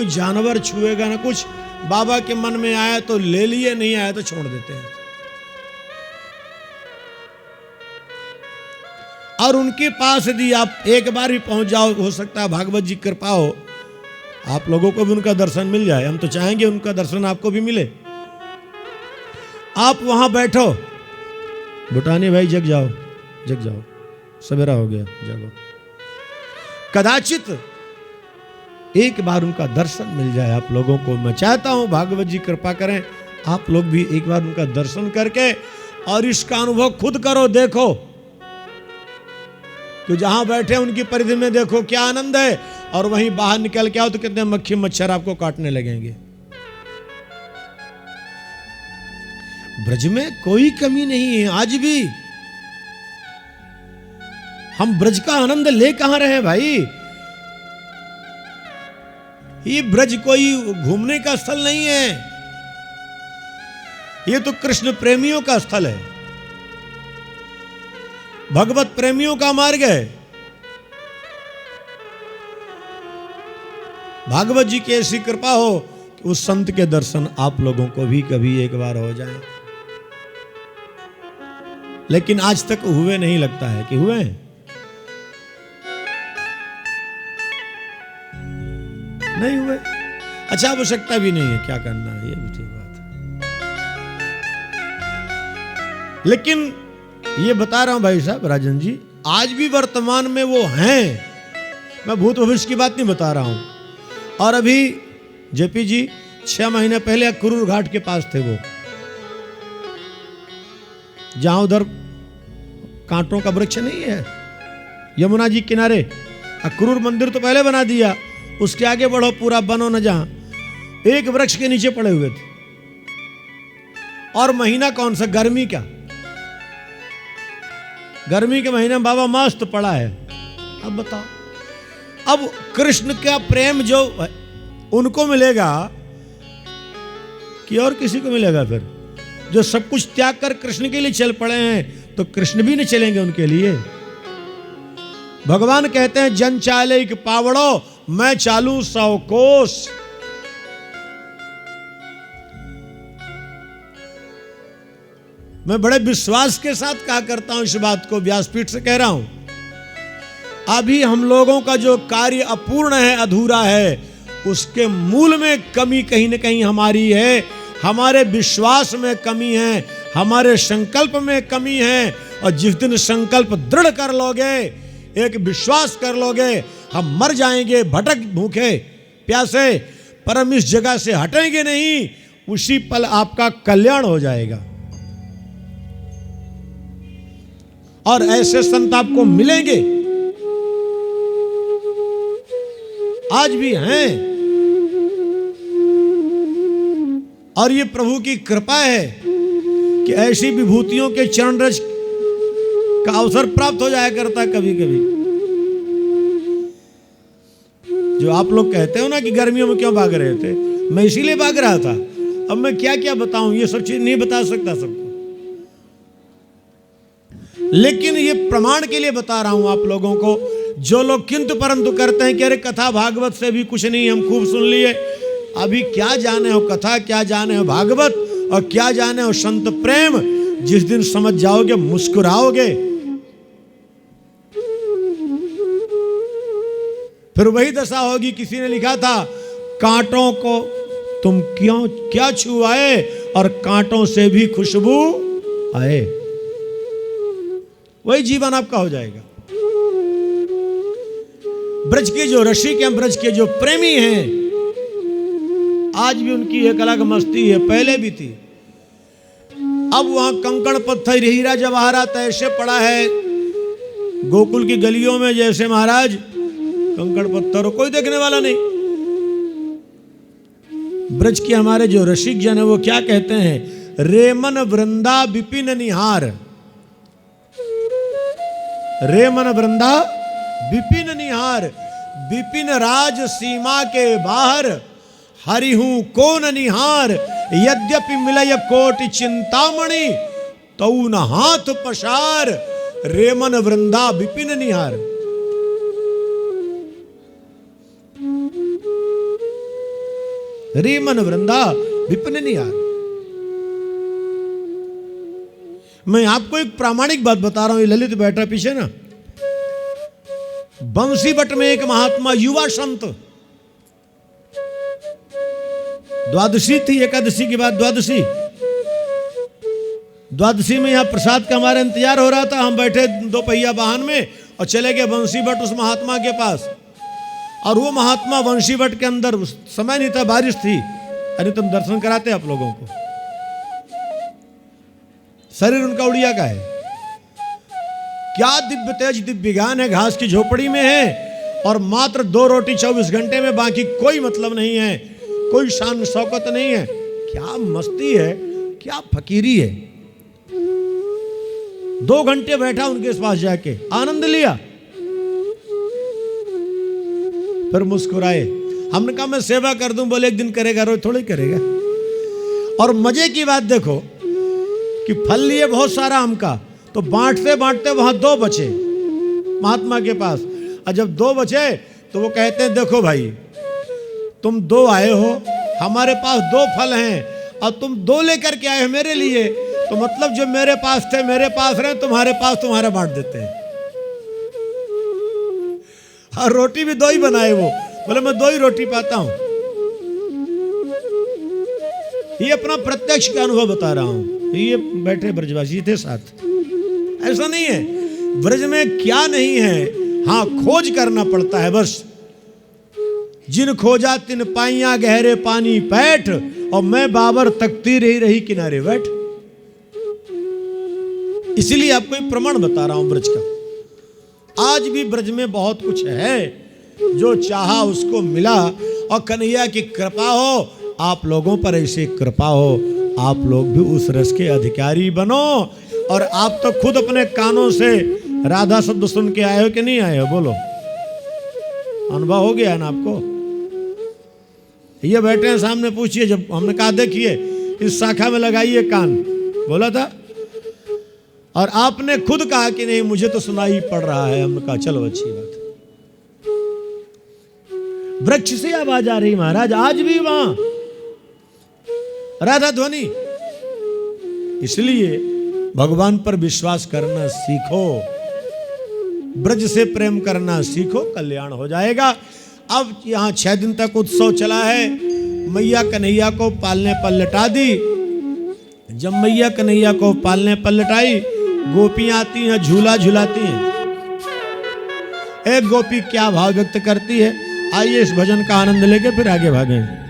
कोई जानवर छुएगा ना कुछ। बाबा के मन में आया तो ले लिए, नहीं आया तो छोड़ देते हैं। और उनके पास यदि आप एक बार भी पहुंच जाओ, हो सकता है भागवत जी कृपा हो, आप लोगों को भी उनका दर्शन मिल जाए। हम तो चाहेंगे उनका दर्शन आपको भी मिले। आप वहां बैठो, भूटानी भाई जग जाओ, जग जाओ, सवेरा हो गया, जागो। कदाचित एक बार उनका दर्शन मिल जाए आप लोगों को। मैं चाहता हूं भागवत जी कृपा करें, आप लोग भी एक बार उनका दर्शन करके और इसका अनुभव खुद करो, देखो कि जहां बैठे उनकी परिधि में देखो क्या आनंद है, और वहीं बाहर निकल के आओ तो कितने मक्खी मच्छर आपको काटने लगेंगे। ब्रज में कोई कमी नहीं है आज भी। हम ब्रज का आनंद ले कहां रहे भाई? ये ब्रज कोई घूमने का स्थल नहीं है, ये तो कृष्ण प्रेमियों का स्थल है, भगवत प्रेमियों का मार्ग है। भागवत जी की ऐसी कृपा हो कि उस संत के दर्शन आप लोगों को भी कभी एक बार हो जाए। लेकिन आज तक हुए नहीं, लगता है कि हुए हैं? नहीं हुए। अच्छा, आवश्यकता भी नहीं है, क्या करना है, ये भी ठीक बात है। लेकिन ये बता रहा हूं भाई साहब, राजन जी, आज भी वर्तमान में वो हैं। मैं भूत भविष्य की बात नहीं बता रहा हूं। और अभी जेपी जी 6 महीने पहले अक्रूर घाट के पास थे वो, जहां उधर कांटों का वृक्ष नहीं है, यमुना जी किनारे। अक्रूर मंदिर तो पहले बना दिया, उसके आगे बढ़ो पूरा बनो न, जहां एक वृक्ष के नीचे पड़े हुए थे। और महीना कौन सा? गर्मी का। गर्मी के महीने में बाबा मस्त पड़ा है। अब बताओ, अब कृष्ण का प्रेम जो उनको मिलेगा कि और किसी को मिलेगा? फिर जो सब कुछ त्याग कर कृष्ण के लिए चल पड़े हैं, तो कृष्ण भी नहीं चलेंगे उनके लिए? भगवान कहते हैं, जन चाले एक पावड़ो, मैं चालू 100 कोस। मैं बड़े विश्वास के साथ कहा करता हूं इस बात को, व्यासपीठ से कह रहा हूं। अभी हम लोगों का जो कार्य अपूर्ण है, अधूरा है, उसके मूल में कमी कहीं न कहीं हमारी है। हमारे विश्वास में कमी है, हमारे संकल्प में कमी है। और जिस दिन संकल्प दृढ़ कर लोगे, एक विश्वास कर लोगे, हम मर जाएंगे भटक भूखे प्यासे, पर हम इस जगह से हटेंगे नहीं, उसी पल आपका कल्याण हो जाएगा। और ऐसे संत आपको मिलेंगे, आज भी हैं। और ये प्रभु की कृपा है कि ऐसी विभूतियों के चरण रज का अवसर प्राप्त हो जाया करता कभी कभी। जो आप लोग कहते हो ना कि गर्मियों में क्यों भाग रहे थे, मैं इसीलिए भाग रहा था। अब मैं क्या क्या बताऊं, ये सब चीज नहीं बता सकता सबको, लेकिन ये प्रमाण के लिए बता रहा हूं आप लोगों को। जो लोग किंतु परंतु करते हैं कि अरे कथा भागवत से भी कुछ नहीं, हम खूब सुन लिए, अभी क्या जाने हो कथा, क्या जाने हो भागवत, और क्या जाने हो संत प्रेम। जिस दिन समझ जाओगे मुस्कुराओगे। फिर वही दशा होगी, किसी ने लिखा था, कांटों को तुम क्यों क्या छुआए और कांटों से भी खुशबू आए। वही जीवन आपका हो जाएगा। ब्रज के जो रसिक हैं, ब्रज के जो प्रेमी हैं, आज भी उनकी एक अलग मस्ती है, पहले भी थी। अब वहां कंकड़ पत्थर हीरा जवाहरात ऐसे पड़ा है गोकुल की गलियों में, जैसे महाराज कंकड़ पत्थर कोई देखने वाला नहीं। ब्रज के हमारे जो रसिक जन है वो क्या कहते हैं, रेमन वृंदा विपिन निहार। रेमन वृंदा विपिन निहार, विपिन राज सीमा के बाहर, हरिहूं कौन निहार। यद्यपि मिलय कोटि चिंतामणि, तऊ न हाथ पसार। रेमन वृंदा विपिन निहार। रीमन वृंदा विपिन निहार। मैं आपको एक प्रामाणिक बात बता रहा हूं, ये ललित बैठा पीछे ना, बंसीबट में एक महात्मा युवा संत, द्वादशी थी, एकादशी के बाद द्वादशी, द्वादशी में यहां प्रसाद का हमारा इंतजार हो रहा था। हम बैठे दो पहिया वाहन में और चले गए बंसीबट उस महात्मा के पास। और वो महात्मा बंसीबट के अंदर, उस समय नहीं था, बारिश थी। अरे तुम दर्शन कराते आप लोगों को, शरीर उनका उड़िया का है, क्या दिव्य तेज दिव्य ज्ञान है, घास की झोपड़ी में है और मात्र 2 रोटी 24 घंटे में, बाकी कोई मतलब नहीं है, कोई शान शौकत नहीं है। क्या मस्ती है, क्या फकीरी है। 2 घंटे बैठा उनके पास जाके, आनंद लिया, फिर मुस्कुराए। हमने कहा मैं सेवा कर दूं, बोले एक दिन करेगा, रोज थोड़ी करेगा। और मजे की बात देखो कि फल लिए बहुत सारा आम का, तो बांटते बांटते वहां 2 बचे महात्मा के पास। और जब 2 बचे तो वो कहते हैं देखो भाई, तुम 2 आए हो, हमारे पास 2 फल हैं और तुम 2 लेकर के आए हो मेरे लिए, तो मतलब जो मेरे पास थे मेरे पास रहे, तुम्हारे पास तुम्हारे बांट देते हैं। और रोटी भी 2 ही बनाए वो, बोले मैं 2 ही रोटी पाता हूं। ये अपना प्रत्यक्ष का अनुभव बता रहा हूं। ये बैठे ब्रजवासी थे साथ। ऐसा नहीं है, ब्रज में क्या नहीं है, हां खोज करना पड़ता है बस। जिन खोजा तिन पाइया गहरे पानी पैठ, और मैं बाबर तकती रही किनारे बैठ। इसीलिए आपको एक प्रमाण बता रहा हूं ब्रज का। आज भी ब्रज में बहुत कुछ है, जो चाहा उसको मिला। और कन्हैया की कृपा हो, आप लोगों पर ऐसी कृपा हो, आप लोग भी उस रस के अधिकारी बनो। और आप तो खुद अपने कानों से राधा शब्द सुन के आए हो कि नहीं आए हो, बोलो। अनुभव हो गया ना आपको। ये बैठे हैं सामने, पूछिए। जब हमने कहा देखिए इस शाखा में लगाइए कान, बोला था, और आपने खुद कहा कि नहीं मुझे तो सुनाई पड़ रहा है। हमने कहा चलो अच्छी बात। वृक्ष से आवाज आ रही महाराज, आज भी वहां राधा ध्वनि। इसलिए भगवान पर विश्वास करना सीखो, ब्रज से प्रेम करना सीखो, कल्याण हो जाएगा। अब यहां 6 दिन तक उत्सव चला है। मैया कन्हैया को पालने पर लटा दी। जब मैया कन्हैया को पालने पर लटाई, गोपियां आती हैं, झूला झुलाती हैं। एक गोपी क्या भाव व्यक्त करती है, आइए इस भजन का आनंद लेके फिर आगे भागें।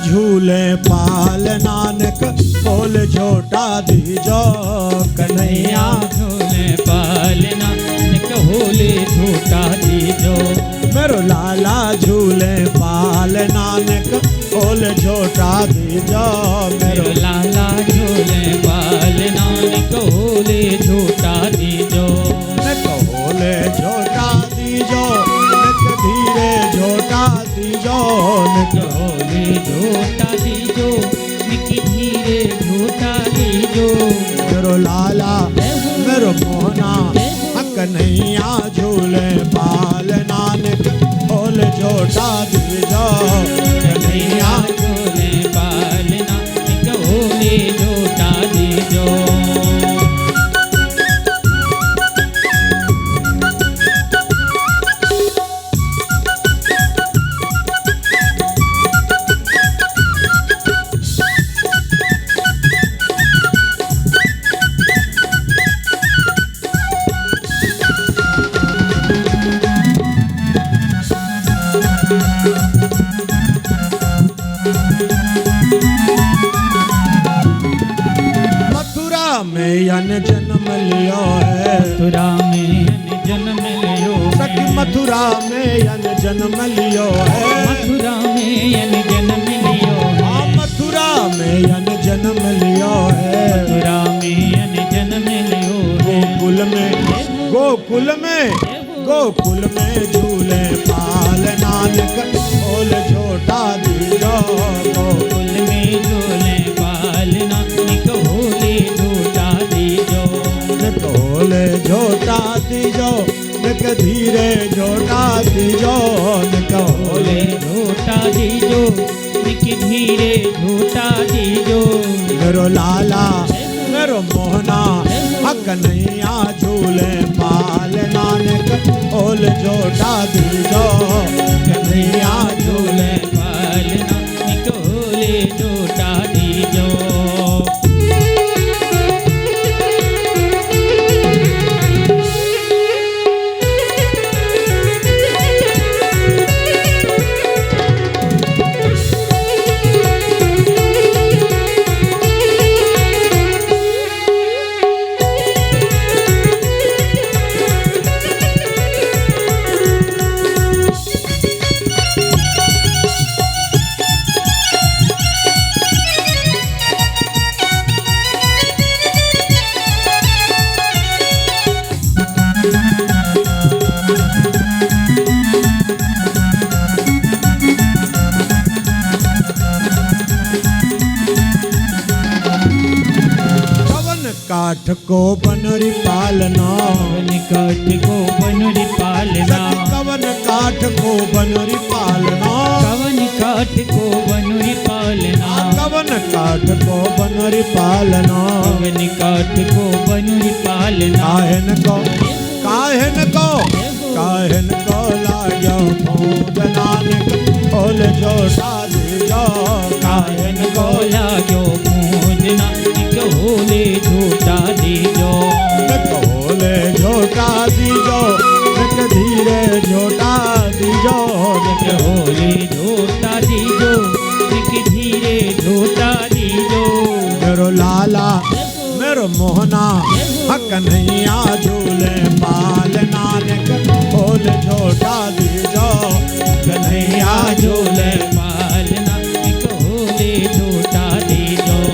झूले पाल नानक बोल झोटा दीजो। कन्हैया झूले पाल नानक बोले झोटा दीजो। मेरो लाला झूले पाल नानक बोल झोटा दीजो। मेरो लाला झूले पाल नानक बोले झोटा दीजो। बोले झोटा दीजो, धीरे झोटा दीजो। बोले झोटा दीजो, धीरे झोटा दीजो। मेरो लाला मेरो मोहना कन्हैया झूले पाल नानक बोल झोटा दीजो। कन्हैया झूले पाल नानक बोले झोटा दीजो। में अन जन्म लियो है, मथुरा में अन जन्म लियो सखी है, मथुरा में अन जन्म लियो है, मथुरा में अन जन्म लियो हाँ है, मथुरा में अन जन्म लियो है, मथुरा में अन जन्म लियो है, गोकुल में झूले पाल नानक ओल झोटा दीजो, गोकुल में झूले पाल नानक होले झूठा दीजो, ओले झोटा दीजो, निक धीरे झोटा दीजो, निक होले झूठा दीजो, निक धीरे झूठा दीजो, मेरो लाला मेरो मोहना हक नैया झूले पाल नानक ओल झोटा दीजो, कन्हैया झूले पाल नानक होले झूठा दीजो। काठ को बनरी पालना, कवन काठ को बनरी पालना, कवन काठ को बनरी पालना, कवन काठ को बनरी पालना, कवन काठ को बनरी पालना, कवन काठ को बनरी पालना, काहन को लाग्यो फूंद नानक ओल झोटा दीजो, काहन को लाग्यो फूंद नानक होले झूठा दीजो, ओले झोटा दीजो, निक धीरे झोटा दीजो, होले झूठा दीजो, निक धीरे झूठा दीजो, मेरो लाला मेरो मोहना हक नैया झूले पाल नानक ओल झोटा दीजो, कन्हैया झूले पाल नानक होले झूठा दीजो।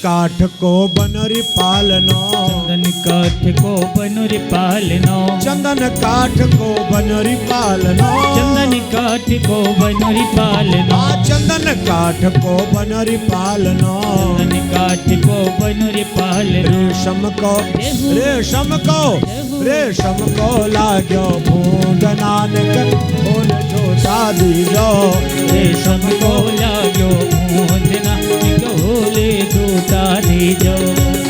काठ को बनरी पालनो, चंदन काठ को बनरी पालनो, चंदन काठ को बनरी पालनो, चंदन काठ को बनरी पालनो, चंदन काठ को बनरी पालनो, चंदन काठ को बनरी पालनो, रेशम को लाग्यो फूंद नानक ओल झोटा दीजो, रेशम को लाग्यो फूंद नानक होले झूठा दीजो,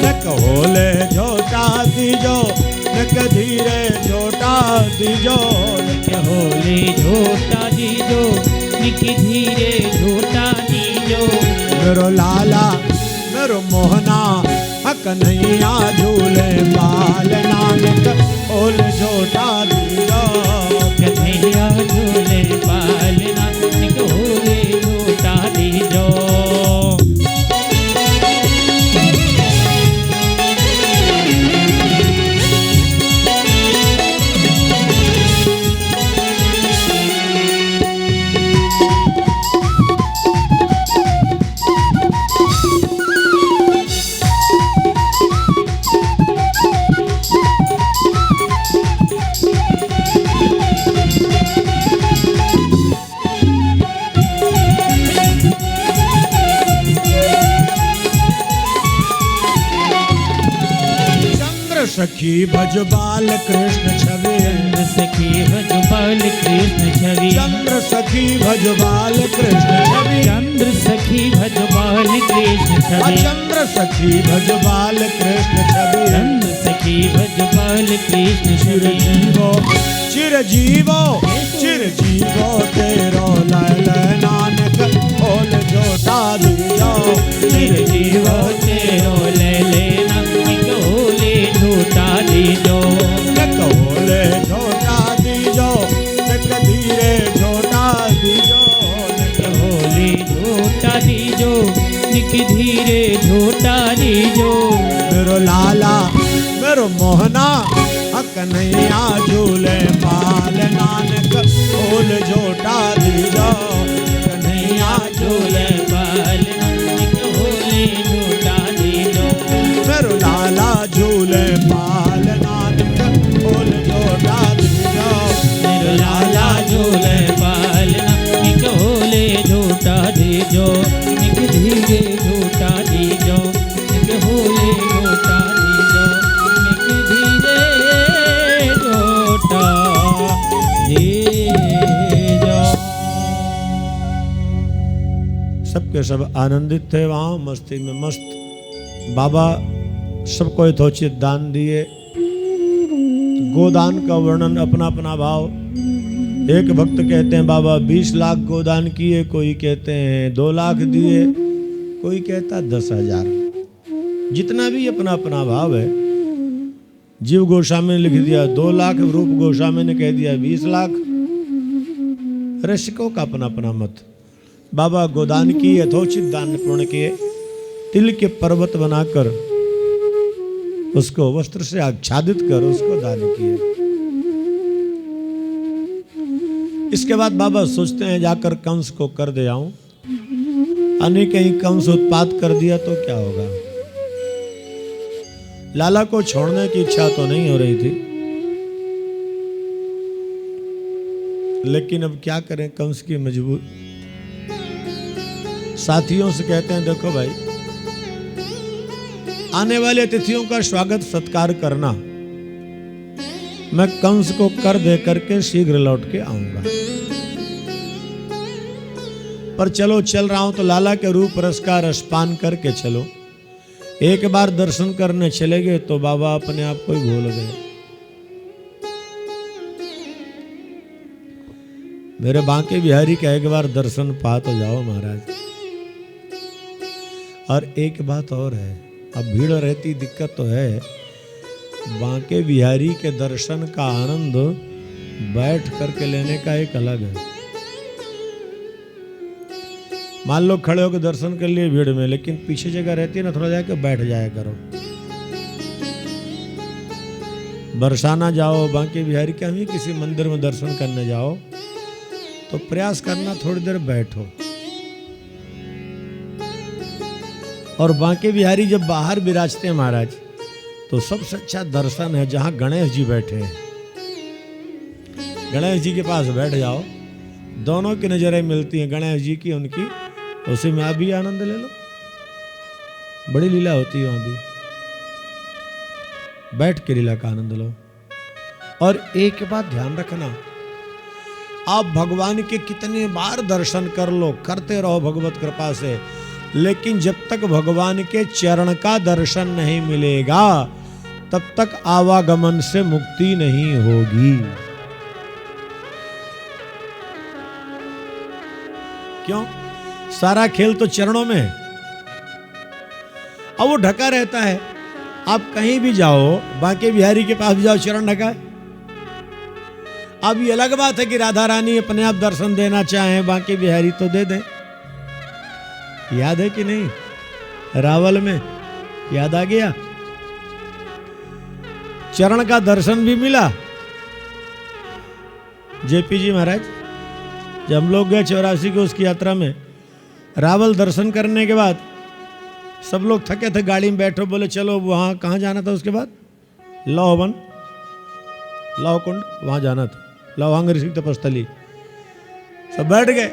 नक होले झोटा दीजो, नक धीरे झोटा दीजो, नक होले झूठा दीजो, निक धीरे झूठा दीजो, मेरो लाला मेरो मोहना हक नैया झूले पाल नानक ओल झोटा दीजो, कन्हैया झूले पाल नानक होले झूठा दीजो। सखी भज बाल कृष्ण छवि, चंद्र सखी भज बाल कृष्ण छवि, चंद्र सखी भज बाल कृष्ण छवि, चंद्र सखी भज बाल कृष्ण छवि, चंद्र सखी भज बाल कृष्ण छवि, चंद्र सखी भज बाल कृष्ण छवि। चिरजीवो चिरजीवो तेरो लाल नानक खोल जोटा दीजो, चिरजीवो तेरो ले लेना खोले झूठा दीजो, खोले झोटा दीजो, धीरे झोटा दीजो, खोले झूठा दीजो, निक धीरे झूठा दीजो। मेरो लाला मेरो मोहना कन्हैया झूले पाल नानक खोल झोटा दीजो, कन्हैया झूले बाल नानक खोले झूठा दीजो, मेरो लाला झूले पाल नानक खोल झोटा दीजो, मेरो लाला झूले बाल नानक खोले झूठा दीजो, निक धीरे झूठा दीजो, निक खोले झूठा दीजो, निक धीरे झूठा दीजो। सबके सब आनंदित थे, वहाँ मस्ती में मस्त। बाबा सबको यथोचित दान दिए। गोदान का वर्णन अपना अपना भाव। एक भक्त कहते हैं बाबा 20 लाख गोदान किए, कोई कहते हैं 2 लाख दिए, कोई कहता 10,000। जितना भी अपना अपना भाव है। जीव गोस्वामी ने लिख दिया 2 लाख, रूप गोस्वामी ने कह दिया 20 लाख। रसिकों का अपना अपना मत। बाबा गोदान की यथोचित दान पूर्ण किए। तिल के पर्वत बनाकर उसको वस्त्र से आच्छादित कर उसको दान किए। इसके बाद बाबा सोचते हैं जाकर कंस को कर दे आऊं। अन्य कहीं कंस उत्पात कर दिया तो क्या होगा। लाला को छोड़ने की इच्छा तो नहीं हो रही थी, लेकिन अब क्या करें, कंस की मजबूर। साथियों से कहते हैं देखो भाई, आने वाले अतिथियों का स्वागत सत्कार करना, मैं कंस को कर दे करके शीघ्र लौट के आऊंगा। पर चलो चल रहा हूं तो लाला के रूप रस का रसपान करके चलो। एक बार दर्शन करने चले गए तो बाबा अपने आप को ही भूल गए। मेरे बांके बिहारी का एक बार दर्शन पा तो जाओ महाराज। और एक बात और है, अब भीड़ रहती दिक्कत तो है, बांके बिहारी के दर्शन का आनंद बैठ करके लेने का एक अलग है। मान लो खड़े होकर दर्शन कर लिए भीड़ में, लेकिन पीछे जगह रहती है ना, थोड़ा जाके बैठ जाया करो। बरसाना जाओ, बांके बिहारी के ही किसी मंदिर में दर्शन करने जाओ तो प्रयास करना थोड़ी देर बैठो। और बांके बिहारी जब बाहर विराजते हैं महाराज, तो सबसे अच्छा दर्शन है जहां गणेश जी बैठे हैं। गणेश जी के पास बैठ जाओ, दोनों की नजरें मिलती हैं, गणेश जी की उनकी, उसी में आप भी आनंद ले लो। बड़ी लीला होती है वहां भी, बैठ के लीला का आनंद लो। और एक बात ध्यान रखना, आप भगवान के कितने बार दर्शन कर लो, करते रहो भगवत कृपा से, लेकिन जब तक भगवान के चरण का दर्शन नहीं मिलेगा तब तक आवागमन से मुक्ति नहीं होगी। क्यों? सारा खेल तो चरणों में है। अब वो ढका रहता है, आप कहीं भी जाओ, बांके बिहारी के पास भी जाओ, चरण ढका है। अब ये अलग बात है कि राधा रानी अपने आप दर्शन देना चाहें, बांके बिहारी तो दे दें। याद है कि नहीं, रावल में याद आ गया, चरण का दर्शन भी मिला। जेपी जी महाराज, जब हम लोग गए 84 को उसकी यात्रा में, रावल दर्शन करने के बाद सब लोग थके थे, गाड़ी में बैठो, बोले चलो वहां कहाँ जाना था, उसके बाद लौहवन लौह कुंड वहां जाना था, लौहांग ऋषि तपस्थली। सब बैठ गए।